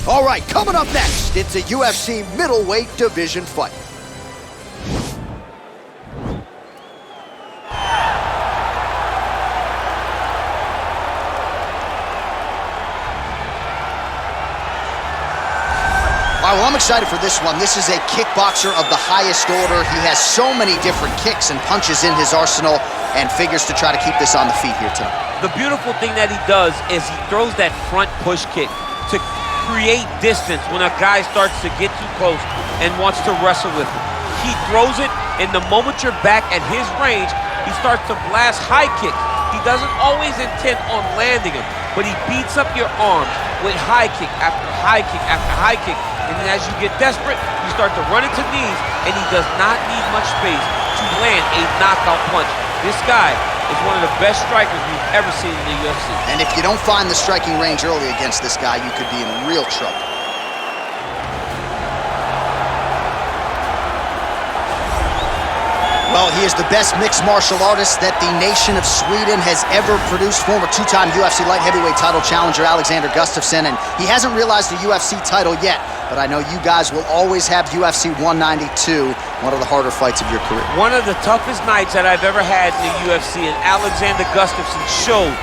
All right, coming up next, it's a UFC middleweight division fight. All right, well, I'm excited for this one. This is a kickboxer of the highest order. He has so many different kicks and punches in his arsenal and figures to try to keep this on the feet here tonight. The beautiful thing that he does is he throws that front push kick to create distance when a guy starts to get too close and wants to wrestle with him. He throws it, and the moment you're back at his range, he starts to blast high kicks. He doesn't always intend on landing them, but he beats up your arms with high kick after high kick after high kick. And then as you get desperate, you start to run into knees, and he does not need much space to land a knockout punch. This guy is one of the best strikers we've ever seen in the UFC. And if you don't find the striking range early against this guy, you could be in real trouble. Well, he is the best mixed martial artist that the nation of Sweden has ever produced. Former two-time UFC light heavyweight title challenger Alexander Gustafsson, and he hasn't realized the UFC title yet, but I know you guys will always have UFC 192, one of the harder fights of your career. One of the toughest nights that I've ever had in the UFC, and Alexander Gustafsson showed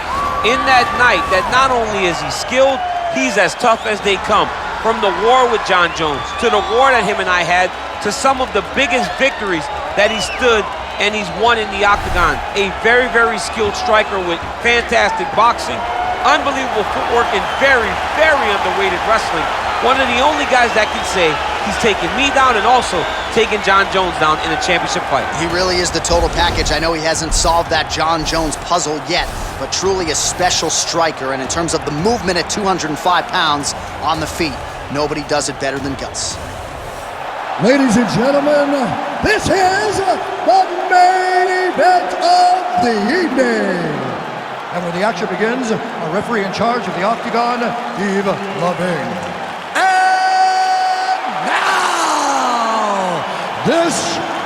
in that night that not only is he skilled, he's as tough as they come. From the war with John Jones, to the war that him and I had, to some of the biggest victories that he stood and he's won in the octagon. A very, very skilled striker with fantastic boxing, unbelievable footwork, and very, very underrated wrestling. One of the only guys that can say he's taken me down and also taken John Jones down in a championship fight. He really is the total package. I know he hasn't solved that John Jones puzzle yet, but truly a special striker. And in terms of the movement at 205 pounds on the feet, nobody does it better than Gus. Ladies and gentlemen, this is the main event of the evening. And when the action begins, a referee in charge of the octagon, Heath. And now, this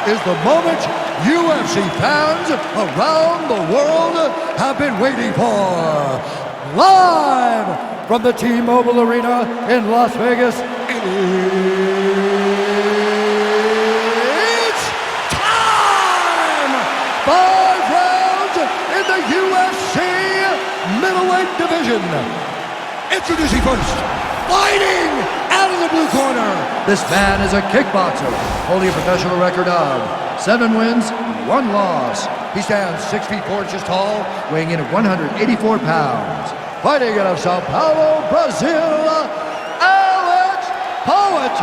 is the moment UFC fans around the world have been waiting for. Live from the T-Mobile Arena in Las Vegas, it's time! 5 rounds in the UFC middleweight division. Introducing first, fighting out of the blue corner. This man is a kickboxer, holding a professional record of 7 wins, 1 loss. He stands 6 feet 4 inches tall, weighing in at 184 pounds. Fighting out of Sao Paulo, Brazil, Alex Pereira!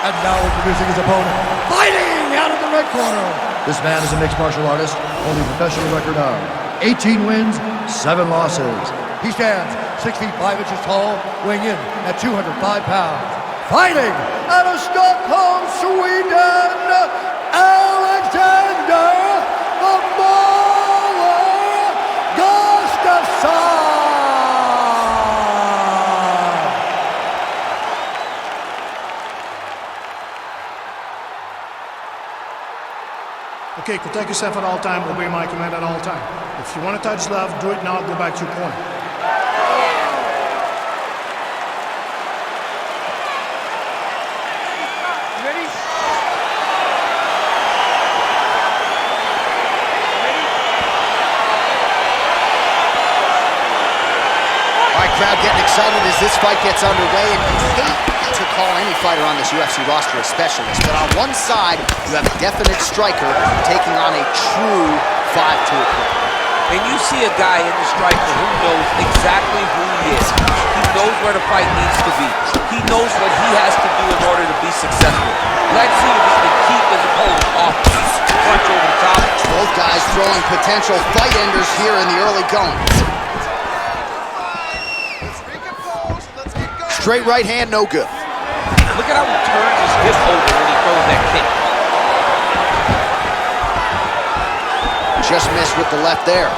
And now introducing his opponent, fighting out of the red corner. This man is a mixed martial artist, holding a professional record of 18 wins, 7 losses. He stands 6 feet 5 inches tall, weighing in at 205 pounds. Fighting out of Stockholm, Sweden, Alexander the Mauler Gustafsson! Okay, protect yourself at all time, obey my command at all time. If you want to touch love, do it now, go back to your corner. Crowd getting excited as this fight gets underway, and you hate to call any fighter on this UFC roster a specialist, but on one side, you have a definite striker taking on a true 5-tool player. And you see a guy in the striker who knows exactly who he is. He knows where the fight needs to be. He knows what he has to do in order to be successful. Let's see if he can keep his opponent off punch over the top. Both guys throwing potential fight enders here in the early going. Straight right hand, no good. Look at how he turns his hip over when he throws that kick. Just missed with the left there.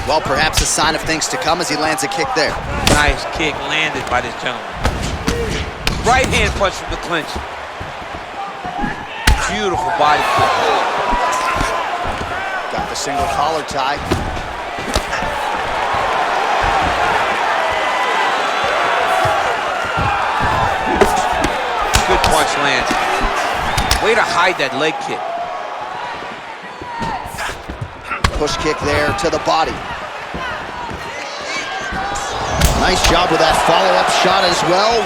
Well, perhaps a sign of things to come as he lands a kick there. Nice kick landed by this gentleman. Right hand punch from the clinch. Beautiful body kick. Got the single collar tie. punch lands. Way to hide that leg kick. Push kick there to the body. Nice job with that follow-up shot as well.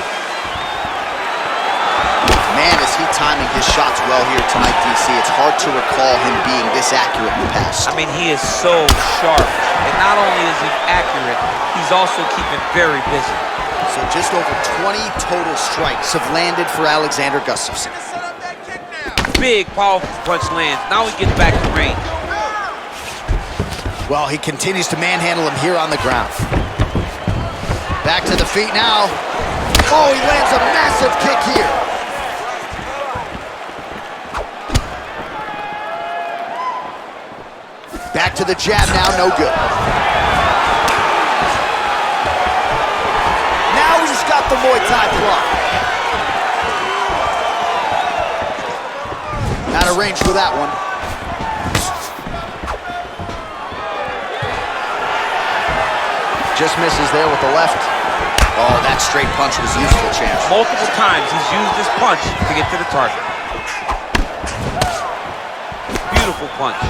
Man, is he timing his shots well here tonight, DC. It's hard to recall him being this accurate in the past. I mean, he is so sharp. And not only is he accurate, he's also keeping very busy. So just over 20 total strikes have landed for Alexander Gustafsson. Big, powerful punch lands. Now he gets back to range. Well, he continues to manhandle him here on the ground. Back to the feet now. Oh, he lands a massive kick here. Back to the jab now, no good. Now he's got the Muay Thai block. Out of range for that one. Just misses there with the left. Oh, that straight punch was useful, champ. Multiple times he's used this punch to get to the target. Beautiful punch.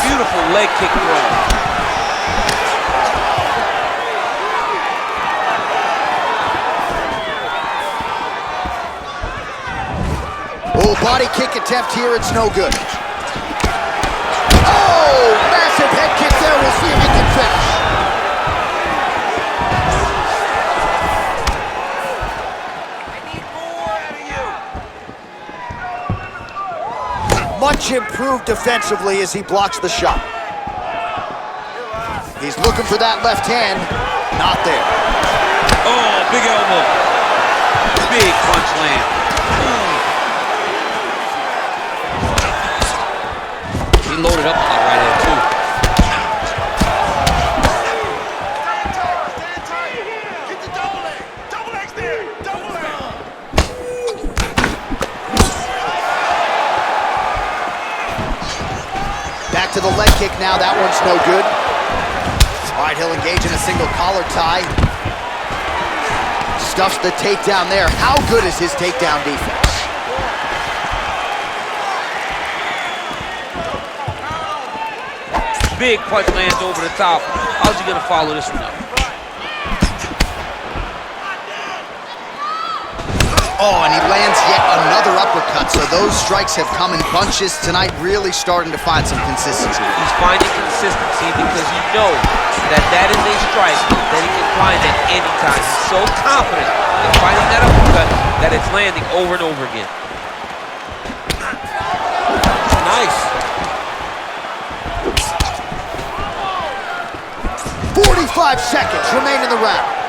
Beautiful leg kick throw. Oh, body kick attempt here, it's no good. Oh, massive head kick there. We'll see if he can finish. Much improved defensively as he blocks the shot. He's looking for that left hand. Not there. Oh, big elbow. Big punch land. He loaded up on that right hand, too. Get the double leg. Double legs there. Double leg. Back to the leg kick now. That one's no good. All right, he'll engage in a single collar tie. Stuffs the takedown there. How good is his takedown defense? Big punch lands over the top. How's he gonna follow this one up? Oh, and he lands yet another uppercut. So those strikes have come in bunches tonight, really starting to find some consistency. He's finding consistency because he knows that that is a strike that he can find at any time. He's so confident in finding that uppercut that it's landing over and over again. Nice. 45 seconds remain in the round.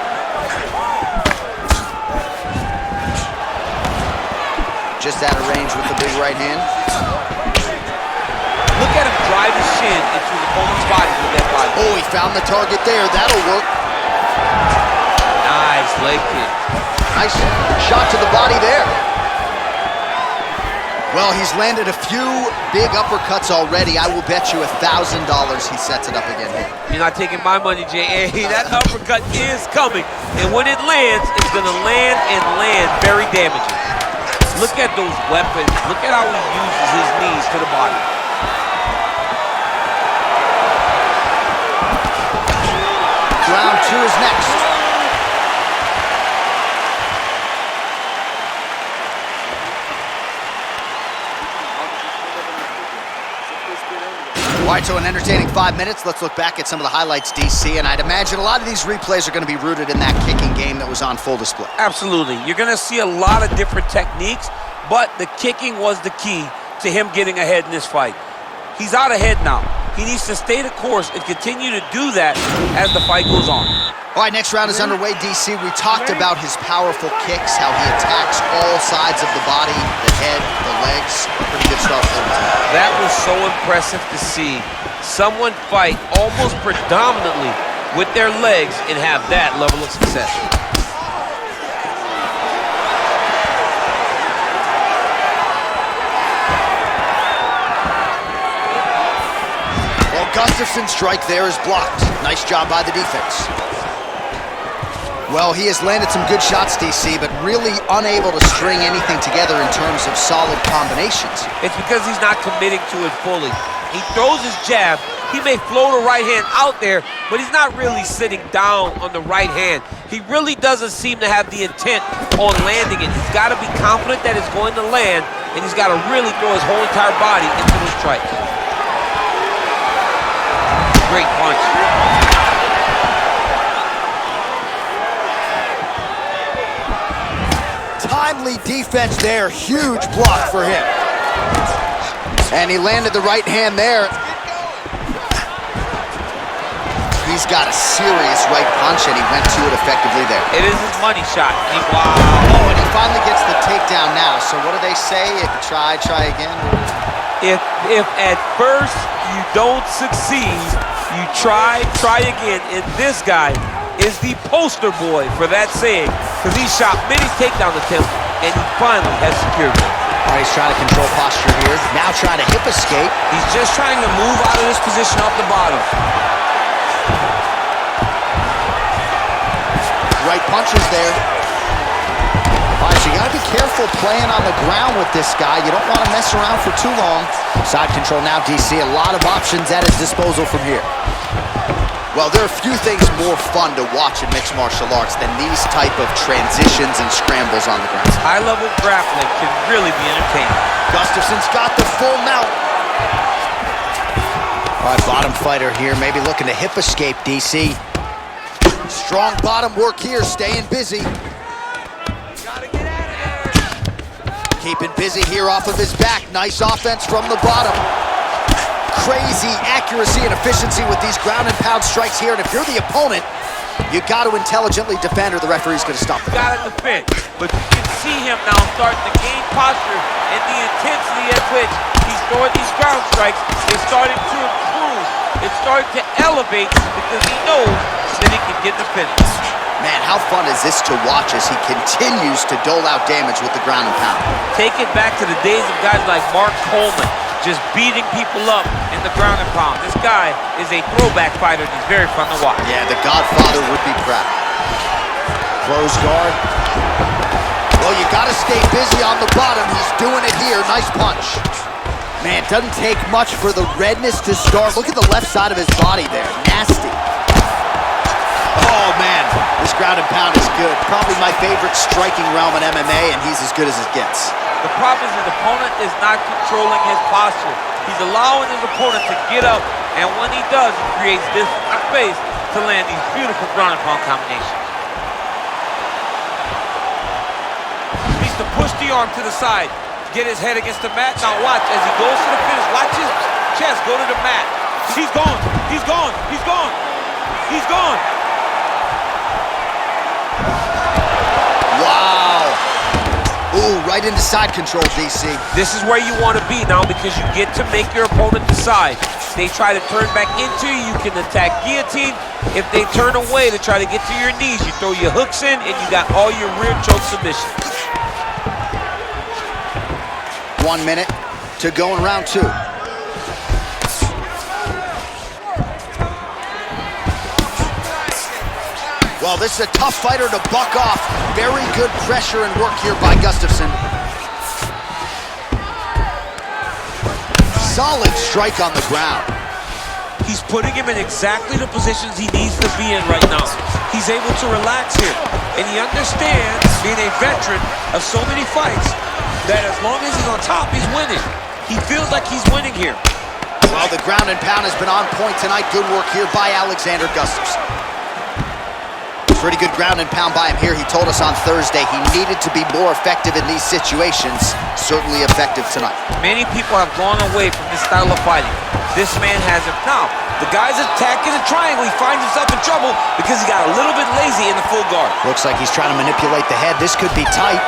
Just out of range with the big right hand. Look at him drive his shin into the opponent's body with that body. Oh, he found the target there. That'll work. Nice leg kick. Nice shot to the body there. Well, he's landed a few big uppercuts already. I will bet you $1,000 he sets it up again here. You're not taking my money, J.A. That uppercut is coming. And when it lands, it's going to land and land very damaging. Look at those weapons. Look at how he uses his knees to the body. Round 2 is next. All right, so an entertaining 5 minutes. Let's look back at some of the highlights, DC, and I'd imagine a lot of these replays are going to be rooted in that kicking game that was on full display. Absolutely. You're going to see a lot of different techniques, but the kicking was the key to him getting ahead in this fight. He's out ahead now. He needs to stay the course and continue to do that as the fight goes on. All right, next round is underway, DC. We talked about his powerful kicks, how he attacks all sides of the body, the head, the legs. Pretty good stuff for him. That was so impressive to see someone fight almost predominantly with their legs and have that level of success. Well, Gustafsson's strike there is blocked. Nice job by the defense. Well, he has landed some good shots, DC, but really unable to string anything together in terms of solid combinations. It's because he's not committing to it fully. He throws his jab. He may float a right hand out there, but he's not really sitting down on the right hand. He really doesn't seem to have the intent on landing it. He's got to be confident that it's going to land, and he's got to really throw his whole entire body into the strike. Great punch. Timely defense there, huge block for him. And he landed the right hand there. He's got a serious right punch, and he went to it effectively there. It is his money shot. Wow. Oh, and he finally gets the takedown now. So what do they say? If you try again? If at first you don't succeed, you try again. And this guy is the poster boy for that saying, because he shot many takedown attempts, and he finally has secured it. All right, he's trying to control posture here. Now trying to hip escape. He's just trying to move out of this position off the bottom. Right punches there. All right, so you gotta be careful playing on the ground with this guy. You don't want to mess around for too long. Side control now, DC. A lot of options at his disposal from here. Well, there are a few things more fun to watch in mixed martial arts than these type of transitions and scrambles on the ground. High-level grappling can really be entertaining. Gustafsson's got the full mount. All right, bottom fighter here, maybe looking to hip escape, DC. Strong bottom work here, staying busy. Gotta get out of there. Keeping busy here off of his back. Nice offense from the bottom. Crazy accuracy and efficiency with these ground and pound strikes here. And if you're the opponent, you got to intelligently defend, or the referee's going to stop the Got to defend, but you can see him now starting to gain posture, and the intensity at which he's throwing these ground strikes is starting to improve. It's starting to elevate because he knows that he can get the finish. Man, how fun is this to watch as he continues to dole out damage with the ground and pound? Take it back to the days of guys like Mark Coleman, just beating people up in the ground and pound. This guy is a throwback fighter, and he's very fun to watch. Yeah, the Godfather would be proud. Close guard. Well, you got to stay busy on the bottom. He's doing it here. Nice punch. Man, it doesn't take much for the redness to start. Look at the left side of his body there. Nasty. Oh, man. This ground and pound is good. Probably my favorite striking realm in MMA, and he's as good as it gets. The problem is his opponent is not controlling his posture. He's allowing his opponent to get up, and when he does, he creates this space to land these beautiful ground and pound combinations. He needs to push the arm to the side, get his head against the mat. Now watch as he goes to the finish. Watch his chest go to the mat. He's gone. He's gone. He's gone. He's gone. Wow. Ooh, right into side control, DC. This is where you want to be now because you get to make your opponent decide. If they try to turn back into you, you can attack guillotine. If they turn away to try to get to your knees, you throw your hooks in and you got all your rear choke submissions. 1 minute to go in round 2. Well, this is a tough fighter to buck off. Very good pressure and work here by Gustafsson. Solid strike on the ground. He's putting him in exactly the positions he needs to be in right now. He's able to relax here. And he understands, being a veteran of so many fights, that as long as he's on top, he's winning. He feels like he's winning here. Well, the ground and pound has been on point tonight. Good work here by Alexander Gustafsson. Pretty good ground and pound by him here. He told us on Thursday he needed to be more effective in these situations. Certainly effective tonight. Many people have gone away from this style of fighting. This man hasn't. Now, the guy's attacking a triangle. He finds himself in trouble because he got a little bit lazy in the full guard. Looks like he's trying to manipulate the head. This could be tight.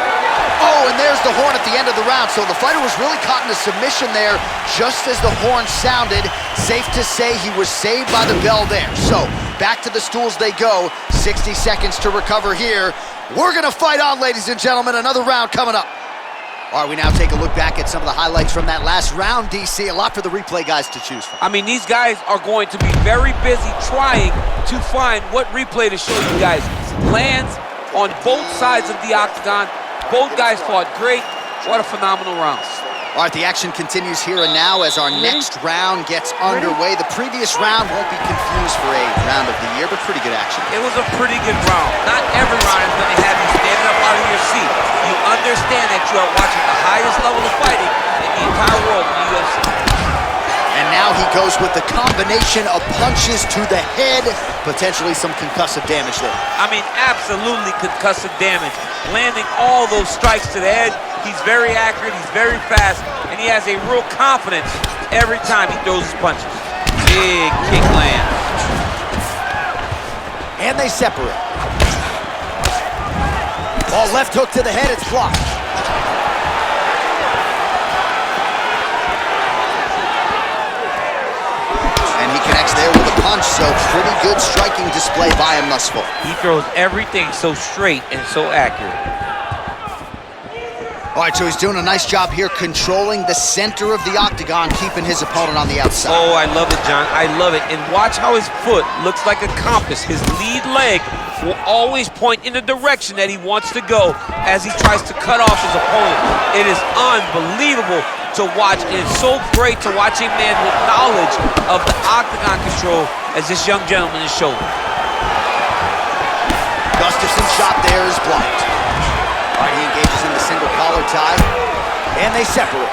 Oh, and there's the horn at the end of the round. So the fighter was really caught in a submission there just as the horn sounded. Safe to say he was saved by the bell there. So back to the stools they go. 60 seconds to recover here. We're going to fight on, ladies and gentlemen. Another round coming up. All right, we now take a look back at some of the highlights from that last round, DC. A lot for the replay guys to choose from. I mean, these guys are going to be very busy trying to find what replay to show you guys. lands on both sides of the octagon. Both guys fought great. What a phenomenal round. All right, the action continues here and now as our next round gets underway. The previous round won't be confused for a round of the year, but pretty good action. It was a pretty good round. Not every round is going to have you standing up out of your seat. You understand that you are watching the highest level of fighting in the entire world in the UFC. And now he goes with the combination of punches to the head, potentially some concussive damage there. I mean, absolutely concussive damage. Landing all those strikes to the head. He's very accurate, he's very fast, and he has a real confidence every time he throws his punches. Big kick lands. And they separate. Oh, left hook to the head, it's blocked. And he connects there with a punch, so pretty good striking display by him thus far. He throws everything so straight and so accurate. All right, so he's doing a nice job here controlling the center of the octagon, keeping his opponent on the outside. Oh, I love it, John. I love it. And watch how his foot looks like a compass. His lead leg will always point in the direction that he wants to go as he tries to cut off his opponent. It is unbelievable to watch. It is so great to watch a man with knowledge of the octagon control as this young gentleman is showing. Gustafsson's shot there is blocked. All right, he engages in the single collar tie, and they separate.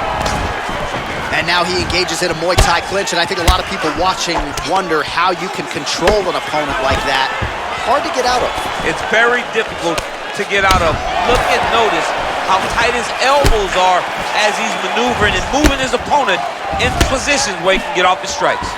And now he engages in a Muay Thai clinch, and I think a lot of people watching wonder how you can control an opponent like that. Hard to get out of. It's very difficult to get out of. Look and notice how tight his elbows are as he's maneuvering and moving his opponent in positions where he can get off his strikes.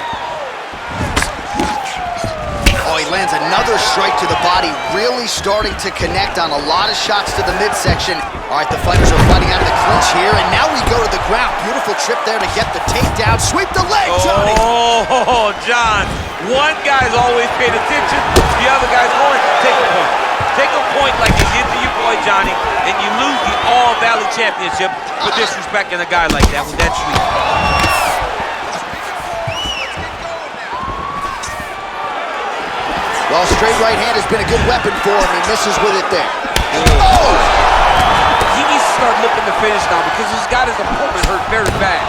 Oh, he lands another strike to the body, really starting to connect on a lot of shots to the midsection. All right, the fighters are fighting out of the clinch here, and now we go to the ground. Beautiful trip there to get the takedown. Sweep the leg, Johnny! Oh, John. One guy's always paying attention. The other guy's going, take a point. Take a point like you did to your boy, Johnny, and you lose the All-Valley Championship for disrespecting a guy like that with that sweep. Well, straight right hand has been a good weapon for him. He misses with it there. Oh! He needs to start looking to finish now because he's got his opponent hurt very bad.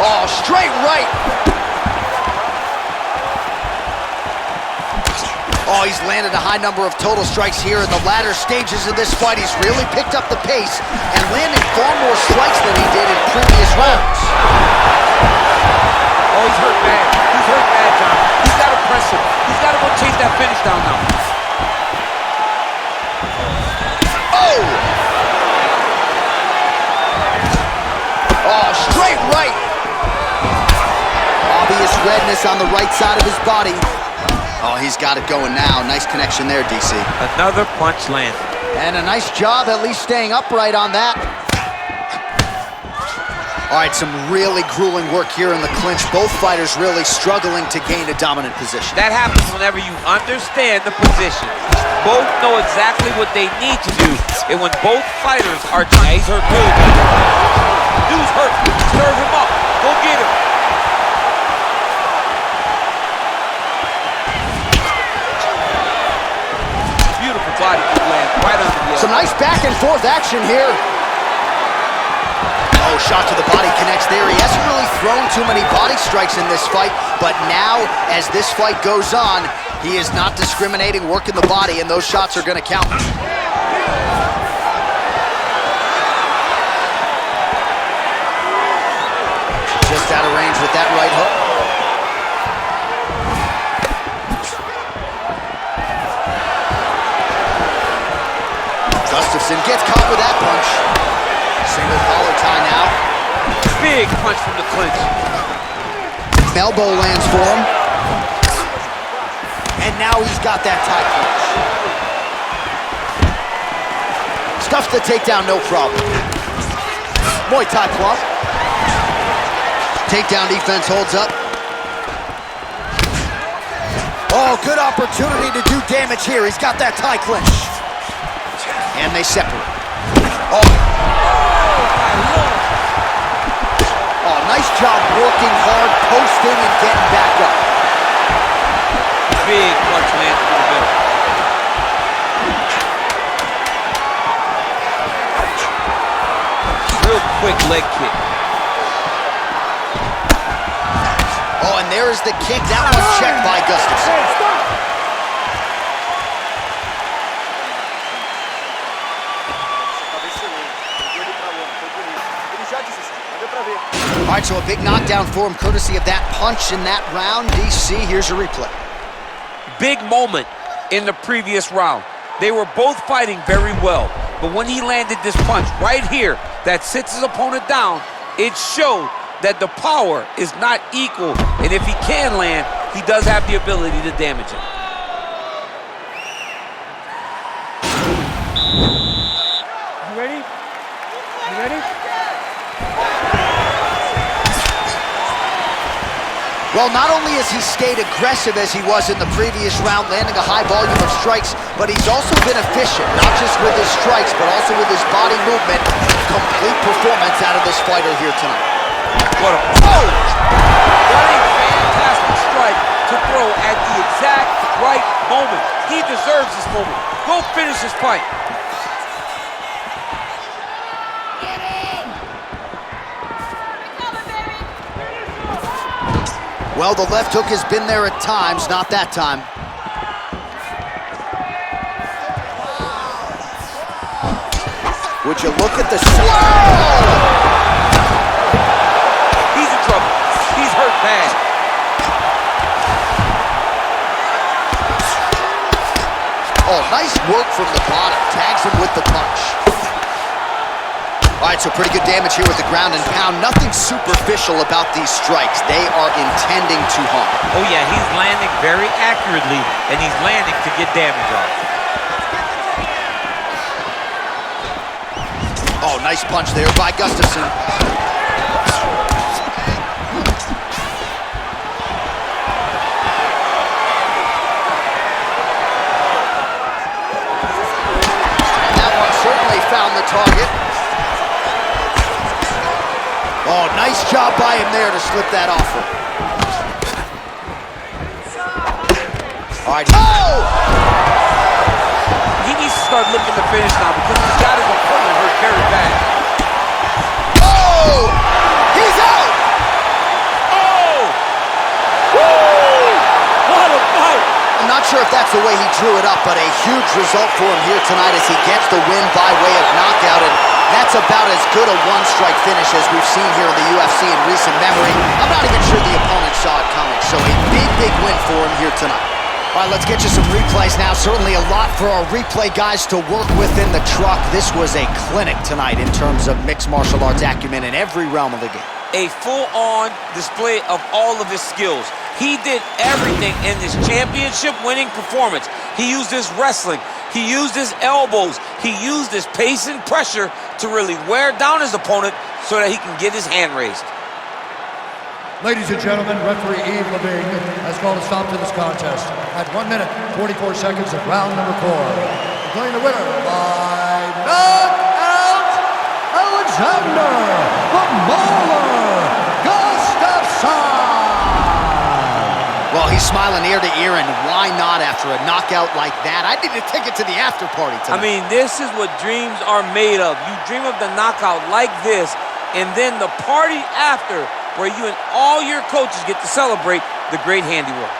Oh, straight right. Oh, he's landed a high number of total strikes here in the latter stages of this fight. He's really picked up the pace and landed far more strikes than he did in previous rounds. Oh, he's hurt bad. He's hurt bad, John. He's got to press him. He's got to go chase that finish down now. Oh! Oh, straight right. Obvious redness on the right side of his body. Oh, he's got it going now. Nice connection there, DC. Another punch landed. And a nice job at least staying upright on that. All right, some really grueling work here in the clinch. Both fighters really struggling to gain a dominant position. That happens whenever you understand the position. Both know exactly what they need to do. And when both fighters are trying, he's hurt good. Dude's hurt. Serve him up. Go get him. Beautiful body kick land right under the elbow. Some nice back and forth action here. Oh, shot to the body connects there. He hasn't really thrown too many body strikes in this fight, but now, as this fight goes on, he is not discriminating, working the body, and those shots are going to count. Just out of range with that right hook. Gustafsson gets caught with that punch. Single collar tie now. Big punch from the clinch. Elbow lands for him. And now he's got that tie clinch. Stuffs the takedown, no problem. Muay Thai club. Takedown defense holds up. Oh, good opportunity to do damage here. He's got that tie clinch. And they separate. Oh. Oh, nice job working hard, posting, and getting back up. Big punch lands through the middle. quick leg kick. Oh, and there's the kick. That was checked by Gustafsson. All right, so a big knockdown for him, courtesy of that punch in that round. DC, here's your replay. Big moment in the previous round. They were both fighting very well, but when he landed this punch right here that sits his opponent down, it showed that the power is not equal, and if he can land, he does have the ability to damage it. You ready? You ready? Well, not only has he stayed aggressive as he was in the previous round, landing a high volume of strikes, but he's also been efficient, not just with his strikes, but also with his body movement. Complete performance out of this fighter here tonight. What a punch! What a fantastic strike to throw at the exact right moment. He deserves this moment. Go finish this fight. Well, the left hook has been there at times, not that time. Would you look at the slow? He's in trouble. He's hurt bad. Oh, nice work from the bottom. Tags him with the punch. All right, so pretty good damage here with the ground and pound. Nothing superficial about these strikes. They are intending to harm. Oh yeah, he's landing very accurately, and he's landing to get damage off. Oh, nice punch there by Gustafsson. And that one certainly found the target. Oh, nice job by him there to slip that off him. All right. Oh! He needs to start looking to finish now because he's got his opponent hurt very bad. Oh! He's out! Oh! Woo! What a fight! I'm not sure if that's the way he drew it up, but a huge result for him here tonight as he gets the win by way of knockout. And that's about as good a one-strike finish as we've seen here in the UFC in recent memory. I'm not even sure the opponent saw it coming, so a big, big win for him here tonight. All right, let's get you some replays now. Certainly a lot for our replay guys to work with in the truck. This was a clinic tonight in terms of mixed martial arts acumen in every realm of the game. A full-on display of all of his skills. He did everything in this championship-winning performance. He used his wrestling. He used his elbows. He used his pace and pressure to really wear down his opponent so that he can get his hand raised. Ladies and gentlemen, referee Yves Levine has called a stop to this contest at 1 minute, 44 seconds of round number 4. Declaring the winner by knockout, Alexander the Mauler Gustafsson. Well, he's smiling ear to ear, and why not after a knockout like that? I need to take it to the after party tonight. I mean, this is what dreams are made of. You dream of the knockout like this, and then the party after, where you and all your coaches get to celebrate the great handiwork.